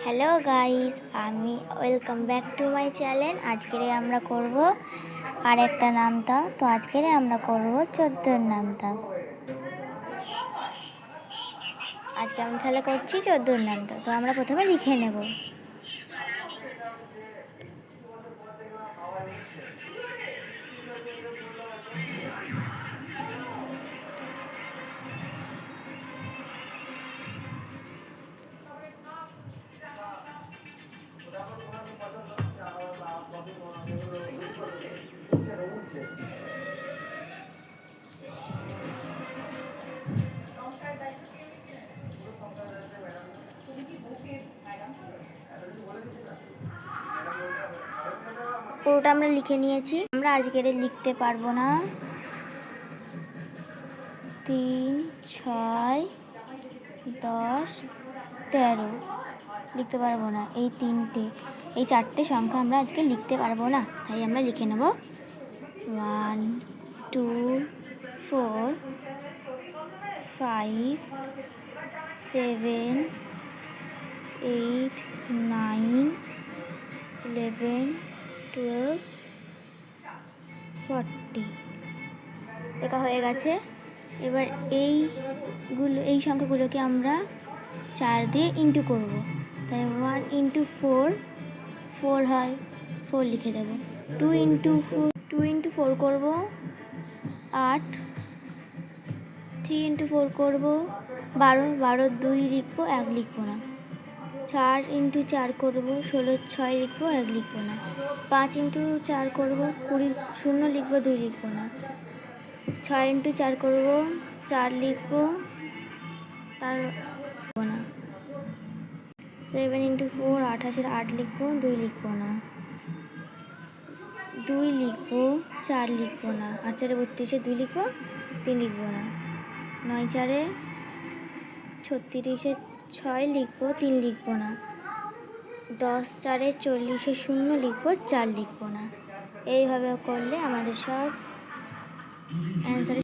Hello guys, আমি welcome back to my channel. আজকের আমরা করব আর একটা নামতা। তো আজকের আমরা করব 14 নামতা। আজকে আমি তাহলে করছি 14 নামতা। তো আমরা প্রথমে লিখে নেব। পুরোটা আমরা লিখে নিয়েছি। আমরা আজকের লিখতে পারবো না। 3, 6, 10, 13 লিখতে পারবো না। এই চারটে সংখ্যা আমরা আজকে লিখতে পারবো না, তাই আমরা লিখে নেব 1, 2, 4, 5, 7, 8, 9, 11, 12, 40 লেখা হয়ে গেছে। এবার এই সংখ্যাগুলোকে আমরা 4 দিয়ে ইন্টু করব, তাই 1 ইন্টু 4 4 হয়, 4 লিখে দেব। 2 ইন্টু 4 করবো 8, 3 ইন্টু 4 করবো 12 2 লিখবো, 1 লিখবো না। 4 ইন্টু 4 করবো 16 6 লিখবো, 1 লিখবো না। 5 ইন্টু 4 করবো 20 0 লিখবো, 2 লিখবো না। 6 ইন্টু 4 করবো 4 লিখবো, তার না। 7 ইন্টু 4 28 8 লিখবো, 2 লিখবো না। 2 লিখবো, 4 লিখবো না। 8 4 32 2 লিখবো, 3 লিখবো না। 9 4 36 6 লিখবো, 3 লিখবো না। 10 4 40 0 লিখবো, 4 লিখবো না। এইভাবে করলে আমাদের সব অ্যান্সার